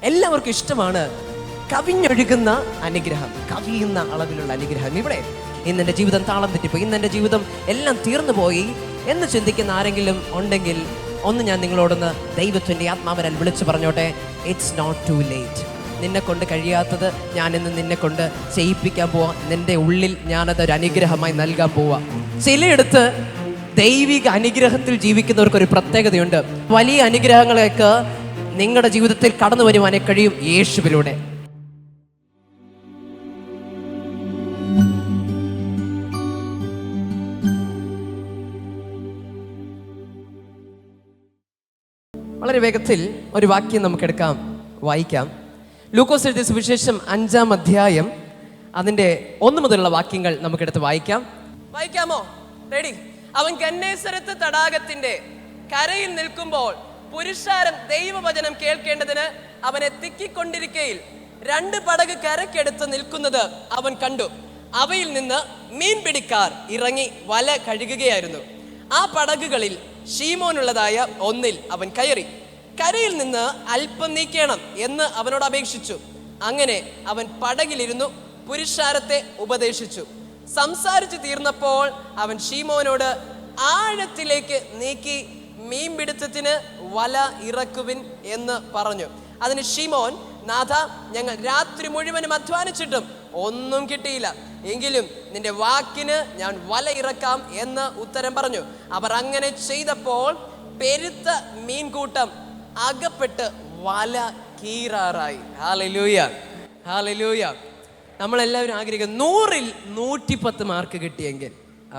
എല്ലാവർക്കും ഇഷ്ടമാണ് കവിഞ്ഞൊഴുകുന്ന അനുഗ്രഹം, കവിയുന്ന അളവിലുള്ള അനുഗ്രഹം. ഇവിടെ ഇന്നെൻ്റെ ജീവിതം താളം തെറ്റിപ്പോയി, ഇന്നെൻ്റെ ജീവിതം എല്ലാം തീർന്നു പോയി എന്ന് ചിന്തിക്കുന്ന ആരെങ്കിലും ഉണ്ടെങ്കിൽ ഒന്ന് ഞാൻ നിങ്ങളോടൊന്ന് ദൈവത്തിൻ്റെ ആത്മാവരാൽ വിളിച്ചു പറഞ്ഞോട്ടെ, ഇറ്റ്സ് നോട്ട് ടു ലേറ്റ്. നിന്നെ കൊണ്ട് കഴിയാത്തത് ഞാനിന്ന് നിന്നെ കൊണ്ട് ചെയ്യിപ്പിക്കാൻ പോവാ. നിന്റെ ഉള്ളിൽ ഞാനതൊരു അനുഗ്രഹമായി നൽകാൻ പോവാ. ചിലയിടത്ത് ദൈവിക അനുഗ്രഹത്തിൽ ജീവിക്കുന്നവർക്കൊരു പ്രത്യേകതയുണ്ട്. വലിയ അനുഗ്രഹങ്ങളൊക്കെ നിങ്ങളുടെ ജീവിതത്തിൽ കടന്നു വരുവാനേ കഴിയും യേശുവിലൂടെ. വളരെ വേഗത്തിൽ ഒരു വാക്യം നമുക്കെടുക്കാം, വായിക്കാം. ലൂക്കോസ് എഴുതിയ സുവിശേഷം 5-ാം അധ്യായം അതിൻ്റെ 1 മുതലുള്ള വാക്യങ്ങൾ നമുക്കെടുത്ത് വായിക്കാം. വായിക്കാമോ? റെഡി? അവൻ ഗന്നേസരത്ത് തടാകത്തിന്റെ കരയിൽ നിൽക്കുമ്പോൾ പുരുഷാരം ദൈവവചനം കേൾക്കേണ്ടതിന് അവനെ തിക്കിക്കൊണ്ടിരിക്കയിൽ 2 പടക് കരക്കെടുത്ത് നിൽക്കുന്നത് അവൻ കണ്ടു. അവയിൽ നിന്ന് മീൻപിടിക്കാർ ഇറങ്ങി വല കഴുകുകയായിരുന്നു. ആ പടകുകളിൽ ശീമോനുള്ളതായ ഒന്നിൽ അവൻ കയറി. കരയിൽ നിന്ന് അല്പം നീക്കണം എന്ന് അവനോട് അപേക്ഷിച്ചു. അങ്ങനെ അവൻ പടകിലിരുന്നു പുരുഷാരത്തെ ഉപദേശിച്ചു. സംസാരിച്ചു തീർന്നപ്പോൾ അവൻ ശീമോനോട് ആഴത്തിലേക്ക് നീക്കി മീൻപിടുത്തത്തിന് വല ഇറക്കുവിൻ എന്ന് പറഞ്ഞു. അതിന് ശീമോൻ, നാഥ, ഞങ്ങൾ രാത്രി മുഴുവനും അധ്വാനിച്ചിട്ടും ഒന്നും കിട്ടിയില്ല. എങ്കിലും നിന്റെ വാക്കിന് ഞാൻ വല ഇറക്കാം എന്ന് ഉത്തരം പറഞ്ഞു. അവർ അങ്ങനെ ചെയ്തപ്പോൾ പെരുത്ത മീൻകൂട്ടം അകപ്പെട്ട് വല കീറാറായി. Hallelujah, hallelujah. നമ്മളെല്ലാവരും ആഗ്രഹിക്കും 100-ൽ 110 മാർക്ക് കിട്ടിയെങ്കിൽ.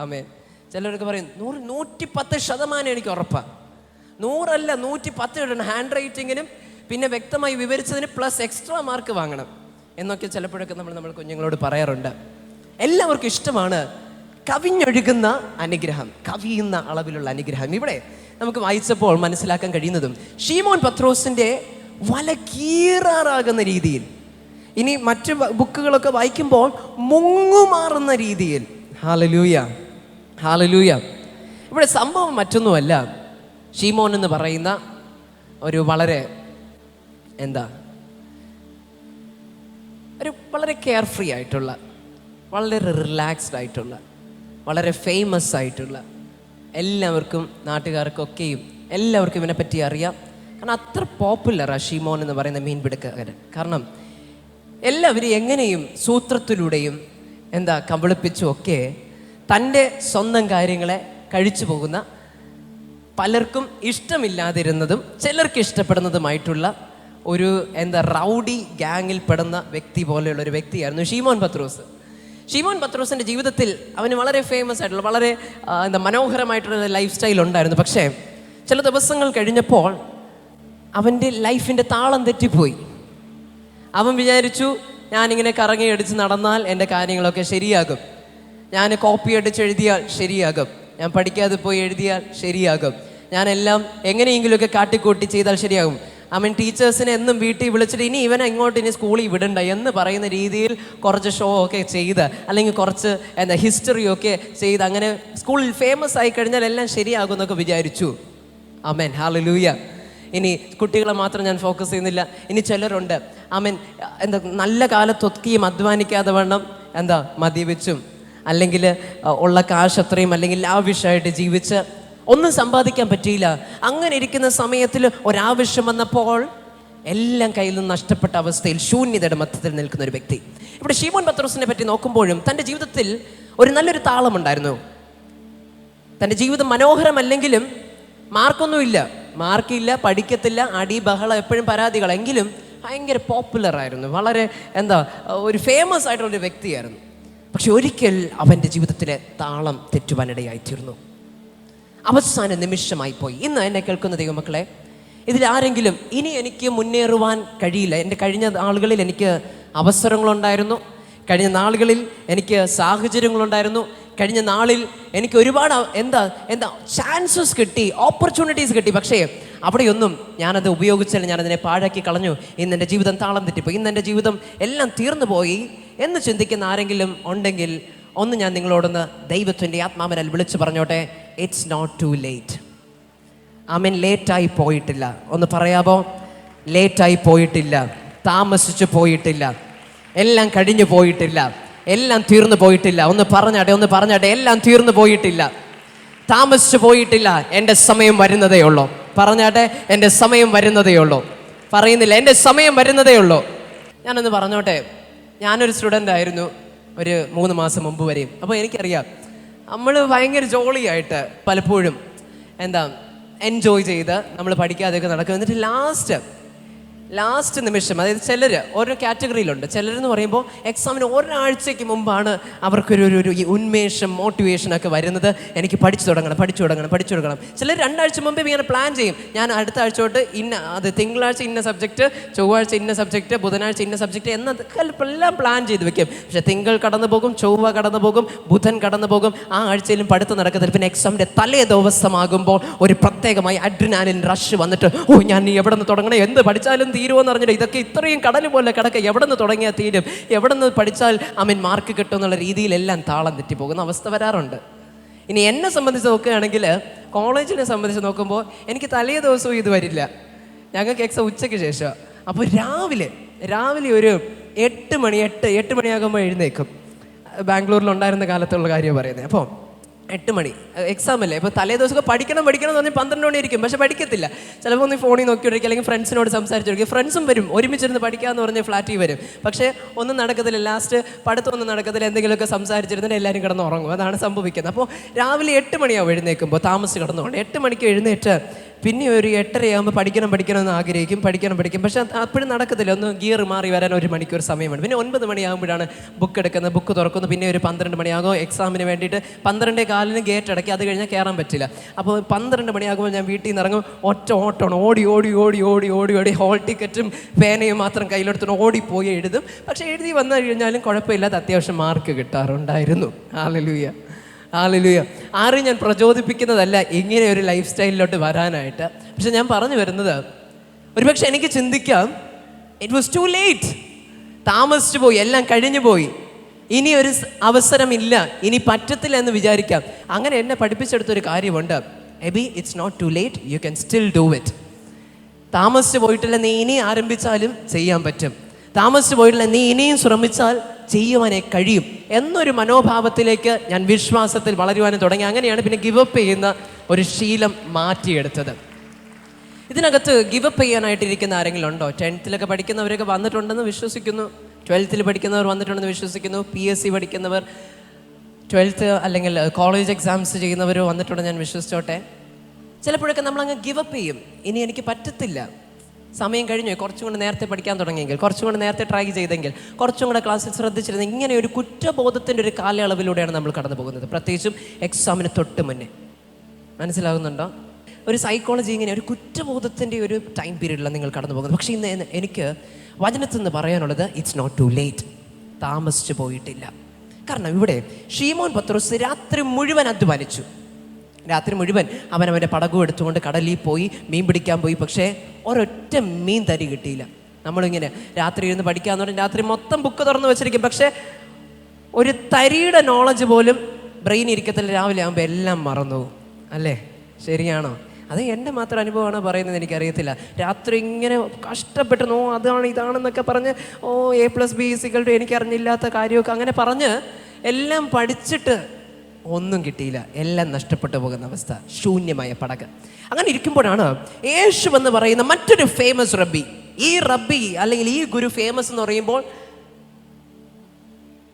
ആമേൻ. ചിലരൊക്കെ പറയും 110% എനിക്ക് ഉറപ്പാണ്. 100 അല്ല 110 ഇടണം. ഹാൻഡ് റൈറ്റിങ്ങിനും പിന്നെ വ്യക്തമായി വിവരിച്ചതിന് പ്ലസ് എക്സ്ട്രാ മാർക്ക് വാങ്ങണം എന്നൊക്കെ ചിലപ്പോഴൊക്കെ നമ്മൾ കുഞ്ഞുങ്ങളോട് പറയാറുണ്ട്. എല്ലാവർക്കും ഇഷ്ടമാണ് കവിഞ്ഞൊഴുകുന്ന അനുഗ്രഹം, കവിയുന്ന അളവിലുള്ള അനുഗ്രഹം. ഇവിടെ നമുക്ക് വായിച്ചപ്പോൾ മനസ്സിലാക്കാൻ കഴിയുന്നതും ശീമോൻ പത്രോസിൻ്റെ വല കീറാറാകുന്ന രീതിയിൽ, ഇനി മറ്റ് ബുക്കുകളൊക്കെ വായിക്കുമ്പോൾ മുങ്ങുമാറുന്ന രീതിയിൽ. Hallelujah, hallelujah. ഇവിടെ സംഭവം മറ്റൊന്നുമല്ല. ശീമോൻ എന്ന് പറയുന്ന ഒരു വളരെ വളരെ കെയർ ഫ്രീ ആയിട്ടുള്ള, വളരെ റിലാക്സ്ഡ് ആയിട്ടുള്ള, വളരെ ഫേമസ് ആയിട്ടുള്ള, എല്ലാവർക്കും നാട്ടുകാർക്കൊക്കെയും എല്ലാവർക്കും ഇവനെപ്പറ്റി അറിയാം. കാരണം അത്ര പോപ്പുലറാണ് ഷീമോൻ എന്ന് പറയുന്ന മീൻപിടുക്കാരൻ. കാരണം എല്ലാവരും എങ്ങനെയും സൂത്രത്തിലൂടെയും കബളിപ്പിച്ചും ഒക്കെ തൻ്റെ സ്വന്തം കാര്യങ്ങളെ കഴിച്ചു പോകുന്ന, പലർക്കും ഇഷ്ടമില്ലാതിരുന്നതും ചിലർക്ക് ഇഷ്ടപ്പെടുന്നതുമായിട്ടുള്ള ഒരു റൗഡി ഗ്യാങ്ങിൽ പെടുന്ന വ്യക്തി പോലെയുള്ള ഒരു വ്യക്തിയായിരുന്നു ഷീമോൻ പത്രോസ്. ഷീമോൻ പത്രോസിൻ്റെ ജീവിതത്തിൽ അവന് വളരെ ഫേമസ് ആയിട്ടുള്ള, വളരെ മനോഹരമായിട്ടുള്ള ലൈഫ് സ്റ്റൈൽ ഉണ്ടായിരുന്നു. പക്ഷേ ചില ദിവസങ്ങൾ കഴിഞ്ഞപ്പോൾ അവൻ്റെ ലൈഫിൻ്റെ താളം തെറ്റിപ്പോയി. അവൻ വിചാരിച്ചു, ഞാനിങ്ങനെ കറങ്ങി അടിച്ച് നടന്നാൽ എൻ്റെ കാര്യങ്ങളൊക്കെ ശരിയാകും, ഞാൻ കോപ്പി അടിച്ച് എഴുതിയാൽ ശരിയാകും, ഞാൻ പഠിക്കാതെ പോയി എഴുതിയാൽ ശരിയാകും, ഞാനെല്ലാം എങ്ങനെയെങ്കിലുമൊക്കെ കാട്ടിക്കൂട്ടി ചെയ്താൽ ശരിയാകും. അവൻ ടീച്ചേഴ്സിനെ എന്നും വീട്ടിൽ വിളിച്ചിട്ട് ഇനി ഇവനെ സ്കൂളിൽ വിടണ്ട എന്ന് പറയുന്ന രീതിയിൽ കുറച്ച് ഷോ ഒക്കെ ചെയ്ത്, അല്ലെങ്കിൽ കുറച്ച് ഹിസ്റ്ററിയൊക്കെ ചെയ്ത്, അങ്ങനെ സ്കൂളിൽ ഫേമസ് ആയി കഴിഞ്ഞാൽ എല്ലാം ശരിയാകും എന്നൊക്കെ വിചാരിച്ചു. ആമേൻ, ഹല്ലേലൂയ. ഇനി കുട്ടികളെ മാത്രം ഞാൻ ഫോക്കസ് ചെയ്യുന്നില്ല. ഇനി ചിലരുണ്ട് നല്ല കാലത്തൊക്കെയും അധ്വാനിക്കാതെ വേണം മദ്യപിച്ചും, അല്ലെങ്കിൽ ഉള്ള കാശ് അത്രയും അല്ലെങ്കിൽ ലാവിഷായിട്ട് ജീവിച്ച് ഒന്നും സമ്പാദിക്കാൻ പറ്റിയില്ല. അങ്ങനെ ഇരിക്കുന്ന സമയത്തിൽ ഒരാവശ്യം വന്നപ്പോൾ എല്ലാം കയ്യിൽ നിന്ന് നഷ്ടപ്പെട്ട അവസ്ഥയിൽ ശൂന്യതയുടെ മധ്യത്തിൽ നിൽക്കുന്ന ഒരു വ്യക്തി. ഇവിടെ ശീമോൻ പത്രോസിനെ പറ്റി നോക്കുമ്പോഴും തൻ്റെ ജീവിതത്തിൽ ഒരു നല്ലൊരു താളമുണ്ടായിരുന്നു. തൻ്റെ ജീവിതം മനോഹരമല്ലെങ്കിലും മാർക്കൊന്നുമില്ല, മാർക്കില്ല, പഠിക്കത്തില്ല, അടി ബഹളം, എപ്പോഴും പരാതികളെങ്കിലും ഭയങ്കര പോപ്പുലറായിരുന്നു, വളരെ ഒരു ഫേമസ് ആയിട്ടുള്ളൊരു വ്യക്തിയായിരുന്നു. പക്ഷെ ഒരിക്കൽ അവൻ്റെ ജീവിതത്തിലെ താളം തെറ്റുവാനിടയായിത്തീർന്നു. അവസാന നിമിഷമായി പോയി. ഇന്ന് എന്നെ കേൾക്കുന്ന ദൈവമക്കളെ, ഇതിലാരെങ്കിലും ഇനി എനിക്ക് മുന്നേറുവാൻ കഴിയില്ല, എൻ്റെ കഴിഞ്ഞ നാളുകളിൽ എനിക്ക് അവസരങ്ങളുണ്ടായിരുന്നു, കഴിഞ്ഞ നാളുകളിൽ എനിക്ക് സാഹചര്യങ്ങളുണ്ടായിരുന്നു, കഴിഞ്ഞ നാളിൽ എനിക്ക് ഒരുപാട് ചാൻസസ് കിട്ടി, ഓപ്പർച്യൂണിറ്റീസ് കിട്ടി, പക്ഷേ അവിടെയൊന്നും ഞാനത് ഉപയോഗിച്ചാൽ ഞാനതിനെ പാഴാക്കി കളഞ്ഞു. ഇന്ന് എൻ്റെ ജീവിതം താളം തെറ്റിപ്പോയി, ഇന്ന് എൻ്റെ ജീവിതം എല്ലാം തീർന്നു പോയി എന്ന് ചിന്തിക്കുന്ന ആരെങ്കിലും ഉണ്ടെങ്കിൽ ഒന്ന് ഞാൻ നിങ്ങളോടൊന്ന് ദൈവത്തിൻ്റെ ആത്മാവരാൽ വിളിച്ചു പറഞ്ഞോട്ടെ, ഇറ്റ്സ് നോട്ട് ടു ലേറ്റ്. ആമേൻ. ലേറ്റായി പോയിട്ടില്ല. ഒന്ന് പറയാമോ? ലേറ്റായി പോയിട്ടില്ല, താമസിച്ചു പോയിട്ടില്ല, എല്ലാം കഴിഞ്ഞു പോയിട്ടില്ല, എല്ലാം തീർന്നു പോയിട്ടില്ല. ഒന്ന് പറഞ്ഞാട്ടെ, എല്ലാം തീർന്നു പോയിട്ടില്ല, താമസിച്ചു പോയിട്ടില്ല. എൻ്റെ സമയം വരുന്നതേ ഉള്ളൂ. പറഞ്ഞാട്ടെ, എൻ്റെ സമയം വരുന്നതേ ഉള്ളൂ. പറയുന്നില്ല, എൻ്റെ സമയം വരുന്നതേ ഉള്ളൂ. ഞാനൊന്ന് പറഞ്ഞോട്ടെ, ഞാനൊരു സ്റ്റുഡൻ്റ് ആയിരുന്നു ഒരു 3 മാസം മുമ്പ് വരെയും. അപ്പോൾ എനിക്കറിയാം, നമ്മൾ ഭയങ്കര ജോളിയായിട്ട് പലപ്പോഴും എൻജോയ് ചെയ്ത് നമ്മൾ പഠിക്കാതെയൊക്കെ നടക്കും. എന്നിട്ട് ലാസ്റ്റ് നിമിഷം, അതായത് ചിലർ ഓരോ കാറ്റഗറിയിലുണ്ട്. ചിലരെന്ന് പറയുമ്പോൾ എക്സാമിന് ഒരാഴ്ചയ്ക്ക് മുമ്പാണ് അവർക്കൊരു ഉന്മേഷം, മോട്ടിവേഷനൊക്കെ വരുന്നത്. എനിക്ക് പഠിച്ചു തുടങ്ങണം. ചിലർ 2 ആഴ്ച മുമ്പേ ഇങ്ങനെ പ്ലാൻ ചെയ്യും, ഞാൻ അടുത്ത ആഴ്ച തൊട്ട് തിങ്കളാഴ്ച ഇന്ന സബ്ജക്റ്റ്, ചൊവ്വാഴ്ച ഇന്ന സബ്ജക്റ്റ്, ബുധനാഴ്ച ഇന്ന സബ്ജക്റ്റ് എന്നതൊക്കെ എല്ലാം പ്ലാൻ ചെയ്ത് വെക്കും. പക്ഷെ തിങ്കൾ കടന്നു പോകും, ചൊവ്വ കടന്നു പോകും, ബുധൻ കടന്നു പോകും, ആ ആഴ്ചയിലും പഠിത്തം നടക്കത്തില്ല. പിന്നെ എക്സാമിൻ്റെ തലേ ദിവസമാകുമ്പോൾ ഒരു പ്രത്യേകമായി അഡ്രിനാലിൻ റഷ് വന്നിട്ട്, ഞാൻ എവിടെ നിന്ന് തുടങ്ങണം, എന്ത് പഠിച്ചാലും തീരുമെന്ന് പറഞ്ഞിട്ട് ഇതൊക്കെ ഇത്രയും കടൽ പോലെ കിടക്കുക, എവിടെ നിന്ന് തുടങ്ങിയാൽ തീരും, എവിടെ നിന്ന് പഠിച്ചാൽ മാർക്ക് കിട്ടും എന്നുള്ള രീതിയിലെല്ലാം താളം തെറ്റിപ്പോകുന്ന അവസ്ഥ വരാറുണ്ട്. ഇനി എന്നെ സംബന്ധിച്ച് നോക്കുകയാണെങ്കിൽ, കോളേജിനെ സംബന്ധിച്ച് നോക്കുമ്പോൾ എനിക്ക് തലേ ദിവസവും ഇത് വരില്ല. ഞങ്ങൾക്ക് എക്സാം ഉച്ചയ്ക്ക് ശേഷം. അപ്പോൾ രാവിലെ ഒരു 8 മണിയാകുമ്പോൾ എഴുന്നേക്കും. ബാംഗ്ലൂരിലുണ്ടായിരുന്ന കാലത്തുള്ള കാര്യമാണ് പറയുന്നത്. അപ്പോൾ 8 മണി എക്സാം അല്ലേ. ഇപ്പോൾ തലേ ദിവസമൊക്കെ പഠിക്കണം എന്ന് പറഞ്ഞാൽ 12 മണി ഇരിക്കും, പക്ഷെ പഠിക്കത്തില്ല. ചിലപ്പോൾ ഒന്ന് ഫോണിൽ നോക്കിക്കൊണ്ടിരിക്കുക, അല്ലെങ്കിൽ ഫ്രണ്ട്സിനോട് സംസാരിച്ചിരിക്കും. ഫ്രണ്ട്സും വരും, ഒരുമിച്ചിരുന്ന് പഠിക്കാമെന്ന് പറഞ്ഞ് ഫ്ലാറ്റിൽ വരും. പക്ഷേ ഒന്നും നടക്കത്തില്ല. ലാസ്റ്റ് പഠിത്തമൊന്നും നടക്കത്തില്ല. എന്തെങ്കിലുമൊക്കെ സംസാരിച്ചിരുന്നിട്ട് എല്ലാവരും കിടന്ന് ഉറങ്ങും. അതാണ് സംഭവിക്കുന്നത്. അപ്പോൾ രാവിലെ 8 മണിയാവും എഴുന്നേൽക്കുമ്പോൾ, താമസിച്ച് കിടന്നുകൊണ്ട് 8 മണിക്ക് എഴുന്നേറ്റ് പിന്നെ ഒരു 8:30 പഠിക്കണം എന്ന് ആഗ്രഹിക്കും. പഠിക്കും, പക്ഷെ അപ്പോഴും നടക്കത്തില്ല. ഒന്ന് ഗിയർ മാറി വരാൻ 1 മണിക്കൂർ സമയമാണ്. പിന്നെ 9 മണിയാകുമ്പോഴാണ് ബുക്ക് എടുക്കുന്നത്, ബുക്ക് തുറക്കുന്നു. പിന്നെ ഒരു 12 മണിയാകും എക്സാമിന് വേണ്ടിയിട്ട്. 12:15 ഗേറ്റ് അടക്കി, അത് കഴിഞ്ഞാൽ കയറാൻ പറ്റില്ല. അപ്പോൾ 12 മണിയാകുമ്പോൾ ഞാൻ വീട്ടിൽ നിന്ന് ഇറങ്ങും. ഒറ്റ ഓട്ടമാണ്, ഓടി ഹോൾ ടിക്കറ്റും പേനയും മാത്രം കയ്യിലെടുത്തോണ്ട് ഓടിപ്പോയി എഴുതും. പക്ഷേ എഴുതി വന്നു കഴിഞ്ഞാലും കുഴപ്പമില്ലാത്ത അത്യാവശ്യം മാർക്ക് കിട്ടാറുണ്ടായിരുന്നു. ഹല്ലേലൂയ. ആരും ഞാൻ പ്രചോദിപ്പിക്കുന്നതല്ല ഇങ്ങനെ ഒരു ലൈഫ് സ്റ്റൈലിലോട്ട് വരാനായിട്ട്. പക്ഷെ ഞാൻ പറഞ്ഞു വരുന്നത്, ഒരുപക്ഷെ എനിക്ക് ചിന്തിക്കാം, ഇറ്റ് വാസ് ടു ലേറ്റ്, താമസിച്ചു പോയി, എല്ലാം കഴിഞ്ഞു പോയി, ഇനി ഒരു അവസരമില്ല, ഇനി പറ്റത്തില്ല എന്ന് വിചാരിക്കാം. അങ്ങനെ എന്നെ പഠിപ്പിച്ചെടുത്തൊരു കാര്യമുണ്ട്, Abi, it's not too late, you can still do it. താമസിച്ചു പോയിട്ടില്ല, നീ ഇനി ആരംഭിച്ചാലും ചെയ്യാൻ പറ്റും. താമസിച്ചു പോയിട്ടില്ല, നീ ഇനിയും ശ്രമിച്ചാൽ ചെയ്യുവാനേ കഴിയും എന്നൊരു മനോഭാവത്തിലേക്ക് ഞാൻ വിശ്വാസത്തിൽ വളരുവാനും തുടങ്ങി. അങ്ങനെയാണ് പിന്നെ ഗിവപ്പ് ചെയ്യുന്ന ഒരു ശീലം മാറ്റിയെടുത്തത്. ഇതിനകത്ത് ഗിവപ്പ് ചെയ്യാനായിട്ടിരിക്കുന്ന ആരെങ്കിലും ഉണ്ടോ? 10th പഠിക്കുന്നവരൊക്കെ വന്നിട്ടുണ്ടെന്ന് വിശ്വസിക്കുന്നു. 12th പഠിക്കുന്നവർ വന്നിട്ടുണ്ടെന്ന് വിശ്വസിക്കുന്നു. PSC പഠിക്കുന്നവർ, 12th അല്ലെങ്കിൽ കോളേജ് എക്സാംസ് ചെയ്യുന്നവർ വന്നിട്ടുണ്ടെന്ന് ഞാൻ വിശ്വസിച്ചോട്ടെ. ചിലപ്പോഴൊക്കെ നമ്മളങ്ങ് ഗിവപ്പ് ചെയ്യും. ഇനി എനിക്ക് പറ്റത്തില്ല, സമയം കഴിഞ്ഞു, കുറച്ചും കൂടെ നേരത്തെ പഠിക്കാൻ തുടങ്ങിയെങ്കിൽ, കുറച്ചും കൂടെ നേരത്തെ ട്രൈ ചെയ്തെങ്കിൽ, കുറച്ചും കൂടെ ക്ലാസ്സിൽ ശ്രദ്ധിച്ചിരുന്നെങ്കിൽ. ഇങ്ങനെ ഒരു കുറ്റബോധത്തിൻ്റെ ഒരു കാലയളവിലൂടെയാണ് നമ്മൾ കടന്നു പോകുന്നത്, പ്രത്യേകിച്ചും എക്സാമിന് തൊട്ട് മുന്നേ. മനസ്സിലാകുന്നുണ്ടോ? ഒരു സൈക്കോളജി ഇങ്ങനെ ഒരു കുറ്റബോധത്തിൻ്റെ ഒരു ടൈം പീരീഡിലാണ് നിങ്ങൾ കടന്നു പോകുന്നത്. പക്ഷേ ഇന്ന് എനിക്ക് വചനത്തിൽ നിന്ന് പറയാനുള്ളത്, ഇറ്റ്സ് നോട്ട് ടു ലേറ്റ്, താമസിച്ചു പോയിട്ടില്ല. കാരണം ഇവിടെ ശീമോൻ പത്രോസ് രാത്രി മുഴുവൻ അധ്വാനിച്ചു. രാത്രി മുഴുവൻ അവൻ്റെ പടകും എടുത്തുകൊണ്ട് കടലിൽ പോയി മീൻ പിടിക്കാൻ പോയി. പക്ഷേ ഒരൊറ്റ മീൻ തരി കിട്ടിയില്ല. നമ്മളിങ്ങനെ രാത്രി ഇരുന്ന് പഠിക്കാന്ന് പറഞ്ഞാൽ രാത്രി മൊത്തം ബുക്ക് തുറന്ന് വെച്ചിരിക്കും, പക്ഷേ ഒരു തരിയുടെ നോളജ് പോലും ബ്രെയിൻ ഇരിക്കത്തില്ല. രാവിലെ ആകുമ്പോൾ എല്ലാം മറന്നു പോകും. അല്ലേ? ശരിയാണോ? അത് എൻ്റെ മാത്രം അനുഭവമാണോ പറയുന്നത് എനിക്കറിയത്തില്ല. രാത്രി ഇങ്ങനെ കഷ്ടപ്പെട്ട് അതാണ് ഇതാണെന്നൊക്കെ പറഞ്ഞ് A+B = എനിക്കറിഞ്ഞില്ലാത്ത കാര്യമൊക്കെ അങ്ങനെ പറഞ്ഞ് എല്ലാം പഠിച്ചിട്ട് ഒന്നും കിട്ടിയില്ല, എല്ലാം നഷ്ടപ്പെട്ടു പോകുന്ന അവസ്ഥ, ശൂന്യമായ പടക്. അങ്ങനെ ഇരിക്കുമ്പോഴാണ് യേശു എന്ന് പറയുന്ന മറ്റൊരു ഫേമസ് റബ്ബി, ഈ റബ്ബി അല്ലെങ്കിൽ ഈ ഗുരു ഫേമസ് എന്ന് പറയുമ്പോൾ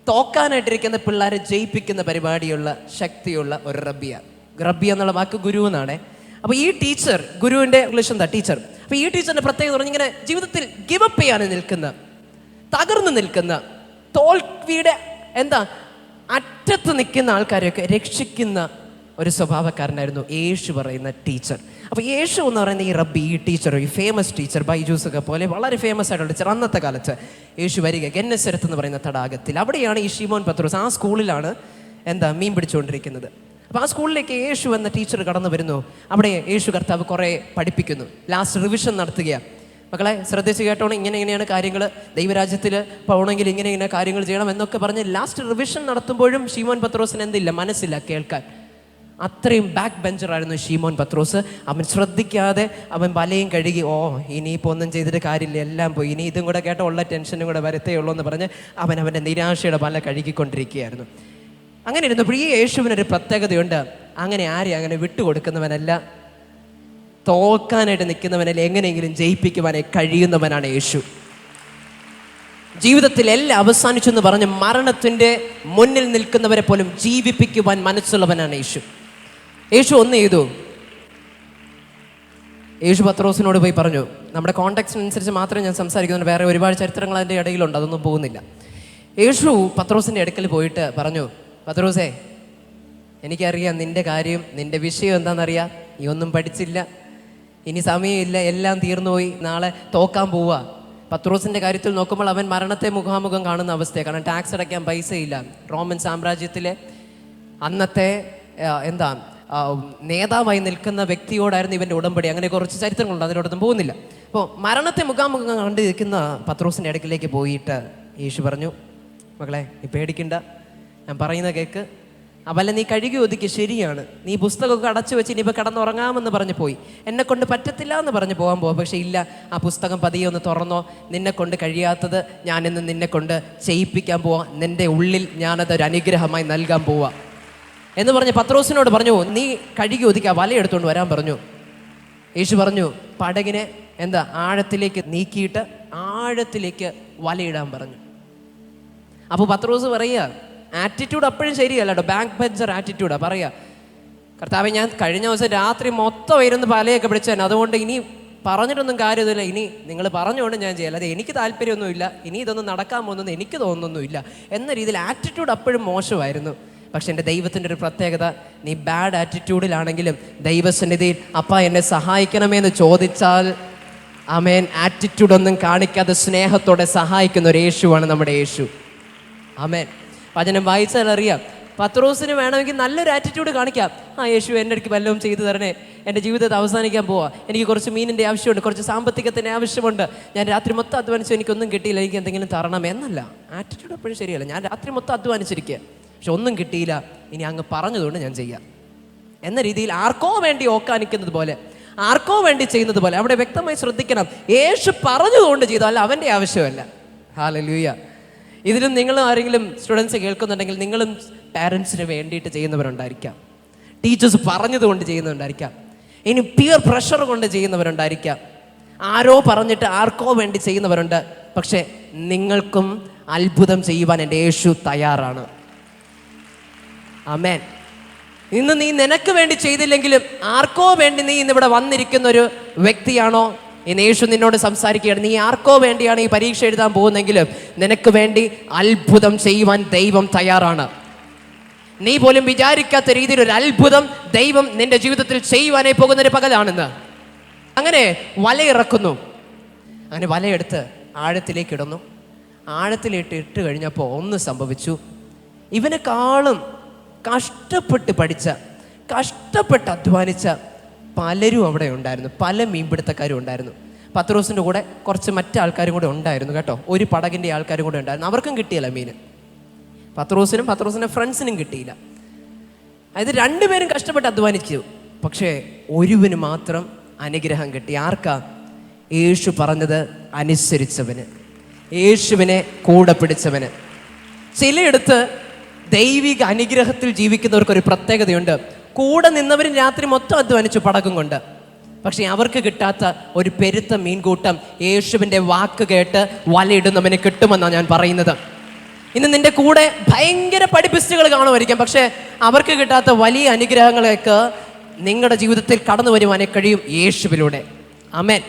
തോക്കാനായിട്ടിരിക്കുന്ന പിള്ളേരെ ജയിപ്പിക്കുന്ന പരിപാടിയുള്ള ശക്തിയുള്ള ഒരു റബ്ബിയാണ്. റബ്ബി എന്നുള്ള വാക്ക് ഗുരു എന്നാണ്. അപ്പോൾ ഈ ടീച്ചർ, ഗുരുവിൻ്റെ ഇംഗ്ലീഷ് എന്താ? ടീച്ചർ. അപ്പോൾ ഈ ടീച്ചറിൻ്റെ പ്രത്യേകത പറഞ്ഞിങ്ങനെ ജീവിതത്തിൽ ഗിവപ്പ് ചെയ്യാൻ നിൽക്കുന്ന, തകർന്നു നിൽക്കുന്ന, തോൽവിയുടെ അറ്റത്ത് നിൽക്കുന്ന ആൾക്കാരെയൊക്കെ രക്ഷിക്കുന്ന ഒരു സ്വഭാവക്കാരനായിരുന്നു യേശു പറയുന്ന ടീച്ചർ. അപ്പോൾ യേശു എന്ന് പറയുന്ന ഈ റബ്ബി, ഈ ടീച്ചർ, ഈ ഫേമസ് ടീച്ചർ, ബൈജൂസൊക്കെ പോലെ വളരെ ഫേമസ് ആയിട്ടുള്ള ടീച്ചർ, അന്നത്തെ കാലത്ത് യേശു വരിക ഗന്നസരത്ത് എന്ന് പറയുന്ന തടാകത്തിൽ. അവിടെയാണ് ഈ ശീമോൻ പത്രോസ്, ആ സ്കൂളിലാണ് മീൻ പിടിച്ചുകൊണ്ടിരിക്കുന്നത്. അപ്പോൾ ആ സ്കൂളിലേക്ക് യേശു എന്ന ടീച്ചർ കടന്നു വരുന്നു. അവിടെ യേശു കർത്താവ് കുറേ പഠിപ്പിക്കുന്നു. ലാസ്റ്റ് റിവിഷൻ നടത്തുകയാണ്. മക്കളെ ശ്രദ്ധിച്ച് കേട്ടോണം, ഇങ്ങനെയാണ് കാര്യങ്ങൾ, ദൈവരാജ്യത്തിൽ പോകണമെങ്കിൽ ഇങ്ങനെ കാര്യങ്ങൾ ചെയ്യണം എന്നൊക്കെ പറഞ്ഞ് ലാസ്റ്റ് റിവിഷൻ നടത്തുമ്പോഴും ശീമോൻ പത്രോസിന് എന്തില്ല? മനസ്സില്ല കേൾക്കാൻ. അത്രയും ബാക്ക് ബെഞ്ചറായിരുന്നു ഷീമോൻ പത്രോസ്. അവൻ ശ്രദ്ധിക്കാതെ അവൻ വലയും കഴുകി, ഇനിയിപ്പോൾ ഒന്നും ചെയ്തിട്ട് കാര്യമില്ല, എല്ലാം പോയി, ഇനി ഇതും കൂടെ കേട്ട ഉള്ള ടെൻഷനും കൂടെ വരത്തേ ഉള്ളൂ എന്ന് പറഞ്ഞ് അവൻ്റെ നിരാശയുടെ വല കഴുകിക്കൊണ്ടിരിക്കുകയായിരുന്നു. അങ്ങനെ ഇരുന്നപ്പോൾ ഈ യേശുവിനൊരു പ്രത്യേകതയുണ്ട്. അങ്ങനെ ആരെയും അങ്ങനെ വിട്ടുകൊടുക്കുന്നവനല്ല, തോൽക്കാനായിട്ട് നിൽക്കുന്നവനല്ല, എങ്ങനെയെങ്കിലും ജയിപ്പിക്കുവാനായി കഴിയുന്നവനാണ് യേശു. ജീവിതത്തിൽ എല്ലാം അവസാനിച്ചു എന്ന് പറഞ്ഞ് മരണത്തിൻ്റെ മുന്നിൽ നിൽക്കുന്നവരെ പോലും ജീവിപ്പിക്കുവാൻ മനസ്സുള്ളവനാണ് യേശു. യേശു ഒന്ന് ചെയ്തു. യേശു പത്രോസിനോട് പോയി പറഞ്ഞു, നമ്മുടെ കോണ്ടെക്സ്റ്റിനനുസരിച്ച് മാത്രമേ ഞാൻ സംസാരിക്കുന്നുണ്ട്, വേറെ ഒരുപാട് ചരിത്രങ്ങൾ അതിൻ്റെ ഇടയിലുണ്ട്, അതൊന്നും പോകുന്നില്ല. യേശു പത്രോസിൻ്റെ അടുക്കൽ പോയിട്ട് പറഞ്ഞു, പത്രോസേ, എനിക്കറിയാം നിൻ്റെ കാര്യം, നിൻ്റെ വിഷയം എന്താണെന്നറിയാം, നീ ഒന്നും പഠിച്ചില്ല, ഇനി സമയമില്ല, എല്ലാം തീർന്നുപോയി, നാളെ തോക്കാൻ പോവുക. പത്രോസിൻ്റെ കാര്യത്തിൽ നോക്കുമ്പോൾ അവൻ മരണത്തെ മുഖാമുഖം കാണുന്ന അവസ്ഥയാണ്. കാരണം ടാക്സ് അടയ്ക്കാൻ പൈസയില്ല. റോമൻ സാമ്രാജ്യത്തിലെ അന്നത്തെ നേതാവായി നിൽക്കുന്ന വ്യക്തിയോടായിരുന്നു ഇവൻ്റെ ഉടമ്പടി. അങ്ങനെ കുറച്ച് ചരിത്രങ്ങളുണ്ട്, അതിലോട്ടൊന്നും പോകുന്നില്ല. അപ്പോൾ മരണത്തെ മുഖാമുഖം കണ്ടിരിക്കുന്ന പത്രോസിൻ്റെ അടുക്കിലേക്ക് പോയിട്ട് യേശു പറഞ്ഞു, മകളെ നീ പേടിക്കണ്ട, ഞാൻ പറയുന്ന കേൾക്ക്. അവല്ല നീ കഴുകി ഒതുക്കി, ശരിയാണ്, നീ പുസ്തകമൊക്കെ അടച്ചു വെച്ച് ഇനിയിപ്പോൾ കിടന്നുറങ്ങാമെന്ന് പറഞ്ഞ് പോയി, എന്നെ കൊണ്ട് പറ്റത്തില്ല എന്ന് പറഞ്ഞ് പോകാൻ പോവാം. പക്ഷേ ഇല്ല, ആ പുസ്തകം പതിയെ ഒന്ന് തുറന്നോ, നിന്നെ കൊണ്ട് കഴിയാത്തത് ഞാനിന്ന് നിന്നെ കൊണ്ട് ചെയ്യിപ്പിക്കാൻ പോവാം, നിൻ്റെ ഉള്ളിൽ ഞാനതൊരു അനുഗ്രഹമായി നൽകാൻ പോവാം എന്ന് പറഞ്ഞ് പത്രോസിനോട് പറഞ്ഞു, നീ കഴുകി ഒതുക്കി വല എടുത്തുകൊണ്ട് വരാൻ പറഞ്ഞു. യേശു പറഞ്ഞു, പടകിനെ ആഴത്തിലേക്ക് നീക്കിയിട്ട് ആഴത്തിലേക്ക് വലയിടാൻ പറഞ്ഞു. അപ്പോൾ പത്രോസ് പറയുക, ആറ്റിറ്റ്യൂഡ് അപ്പോഴും ശരിയല്ല കേട്ടോ, ബാക്ക് ബെഞ്ചർ ആറ്റിറ്റ്യൂഡാണ്. പറയുക, കർത്താവേ, ഞാൻ കഴിഞ്ഞ ദിവസം രാത്രി മൊത്തം ഇരുന്ന് പലയൊക്കെ പിടിച്ചതന്നെ, അതുകൊണ്ട് ഇനി പറഞ്ഞിട്ടൊന്നും കാര്യമൊന്നുമില്ല, ഇനി നിങ്ങൾ പറഞ്ഞുകൊണ്ട് ഞാൻ ചെയ്യാം, അല്ലാതെ എനിക്ക് താല്പര്യമൊന്നുമില്ല, ഇനി ഇതൊന്നും നടക്കാൻ പോകുന്നതെന്ന് എനിക്ക് തോന്നുന്നൊന്നുമില്ല എന്ന രീതിയിൽ ആറ്റിറ്റ്യൂഡ് അപ്പോഴും മോശമായിരുന്നു. പക്ഷെ എൻ്റെ ദൈവത്തിൻ്റെ ഒരു പ്രത്യേകത, നീ ബാഡ് ആറ്റിറ്റ്യൂഡിലാണെങ്കിലും ദൈവസന്നിധിയിൽ അപ്പ എന്നെ സഹായിക്കണമെന്ന് ചോദിച്ചാൽ ആമേൻ, ആറ്റിറ്റ്യൂഡൊന്നും കാണിക്കാതെ സ്നേഹത്തോടെ സഹായിക്കുന്ന ഒരു യേശുവാണ് നമ്മുടെ യേശു. ആമേൻ. വചനം വായിച്ചാൽ അറിയാം, പത്രോസിന് വേണമെങ്കിൽ നല്ലൊരു ആറ്റിറ്റ്യൂഡ് കാണിക്കാം. യേശു എൻ്റെ അടുക്ക് വല്ലതും ചെയ്തു തരണേ, എൻ്റെ ജീവിതത്തെ അവസാനിക്കാൻ പോവാ, എനിക്ക് കുറച്ച് മീനിൻ്റെ ആവശ്യമുണ്ട്, കുറച്ച് സാമ്പത്തികത്തിൻ്റെ ആവശ്യമുണ്ട്, ഞാൻ രാത്രി മൊത്തം അധ്വാനിച്ചു, എനിക്കൊന്നും കിട്ടിയില്ല, എനിക്ക് എന്തെങ്കിലും തരണം എന്നല്ല. ആറ്റിറ്റ്യൂഡ് എപ്പോഴും ശരിയല്ല. ഞാൻ രാത്രി മൊത്തം അധ്വാനിച്ചിരിക്കുക, പക്ഷെ ഒന്നും കിട്ടിയില്ല, ഇനി അങ്ങ് പറഞ്ഞതുകൊണ്ട് ഞാൻ ചെയ്യാം എന്ന രീതിയിൽ ആർക്കോ വേണ്ടി ഓക്കാനിക്കുന്നത് പോലെ, ആർക്കോ വേണ്ടി ചെയ്യുന്നത് പോലെ. അവിടെ വ്യക്തമായി ശ്രദ്ധിക്കണം, യേശു പറഞ്ഞതുകൊണ്ട് ചെയ്തു, അല്ല അവൻ്റെ ആവശ്യമല്ല. ഹല്ലേലൂയ. ഇതിലും നിങ്ങൾ ആരെങ്കിലും സ്റ്റുഡൻസ് കേൾക്കുന്നുണ്ടെങ്കിൽ നിങ്ങളും പാരൻസിന് വേണ്ടിയിട്ട് ചെയ്യുന്നവരുണ്ടായിരിക്കാം, ടീച്ചേഴ്സ് പറഞ്ഞതുകൊണ്ട് ചെയ്യുന്നവരുണ്ടായിരിക്കാം, ഇനി പിയർ പ്രഷർ കൊണ്ട് ചെയ്യുന്നവരുണ്ടായിരിക്കാം, ആരോ പറഞ്ഞിട്ട് ആർക്കോ വേണ്ടി ചെയ്യുന്നവരുണ്ട്. പക്ഷെ നിങ്ങൾക്കും അത്ഭുതം ചെയ്യുവാൻ എൻ്റെ യേശു തയ്യാറാണ്. ആമേൻ. ഇന്ന് നീ നിനക്ക് വേണ്ടി ചെയ്തില്ലെങ്കിലും ആർക്കോ വേണ്ടി നീ ഇന്നിവിടെ വന്നിരിക്കുന്ന ഒരു വ്യക്തിയാണോ, ഇന്ന് യേശു നിന്നോട് സംസാരിക്കുകയാണ്. നീ ആർക്കോ വേണ്ടിയാണ് ഈ പരീക്ഷ എഴുതാൻ പോകുന്നെങ്കിലും നിനക്ക് വേണ്ടി അത്ഭുതം ചെയ്യുവാൻ ദൈവം തയ്യാറാണ്. നീ പോലും വിചാരിക്കാത്ത രീതിയിൽ ഒരു അത്ഭുതം ദൈവം നിന്റെ ജീവിതത്തിൽ ചെയ്യുവാനായി പോകുന്നൊരു പകലാണെന്ന്. അങ്ങനെ വലയിറക്കുന്നു. അങ്ങനെ വലയെടുത്ത് ആഴത്തിലേക്ക് ഇടുന്നു. ആഴത്തിലിട്ട് ഇട്ട് കഴിഞ്ഞപ്പോൾ ഒന്ന് സംഭവിച്ചു. ഇവനെക്കാളും കഷ്ടപ്പെട്ട് പഠിച്ച, കഷ്ടപ്പെട്ട് അധ്വാനിച്ച പലരും അവിടെ ഉണ്ടായിരുന്നു. പല മീൻപിടുത്തക്കാരും ഉണ്ടായിരുന്നു. പത്രോസിൻ്റെ കൂടെ കുറച്ച് മറ്റാൾക്കാരും കൂടെ ഉണ്ടായിരുന്നു കേട്ടോ. ഒരു പടകിൻ്റെ ആൾക്കാരും കൂടെ ഉണ്ടായിരുന്നു. അവർക്കും കിട്ടിയില്ല മീൻ. പത്രോസിനും പത്രോസിൻ്റെ ഫ്രണ്ട്സിനും കിട്ടിയില്ല. അതായത് രണ്ടുപേരും കഷ്ടപ്പെട്ട് അധ്വാനിച്ചു. പക്ഷേ ഒരുവന് മാത്രം അനുഗ്രഹം കിട്ടി. ആർക്കാ? യേശു പറഞ്ഞത് അനുസരിച്ചവന്, യേശുവിനെ കൂടെ പിടിച്ചവന്. ചിലയിടത്ത് ദൈവിക അനുഗ്രഹത്തിൽ ജീവിക്കുന്നവർക്കൊരു പ്രത്യേകതയുണ്ട്. കൂടെ നിന്നവരും രാത്രി മൊത്തം അധ്വാനിച്ചു പടകും കൊണ്ട്. പക്ഷെ അവർക്ക് കിട്ടാത്ത ഒരു പെരുത്ത മീൻകൂട്ടം യേശുവിൻ്റെ വാക്ക് കേട്ട് വലയിടുന്നവന് കിട്ടുമെന്നാണ് ഞാൻ പറയുന്നത്. ഇന്ന് നിന്റെ കൂടെ ഭയങ്കര പഠിപ്പിസ്റ്റുകൾ കാണുമായിരിക്കാം, പക്ഷെ അവർക്ക് കിട്ടാത്ത വലിയ അനുഗ്രഹങ്ങളൊക്കെ നിങ്ങളുടെ ജീവിതത്തിൽ കടന്നു വരുവാനേ കഴിയും യേശുവിലൂടെ. ആമേൻ.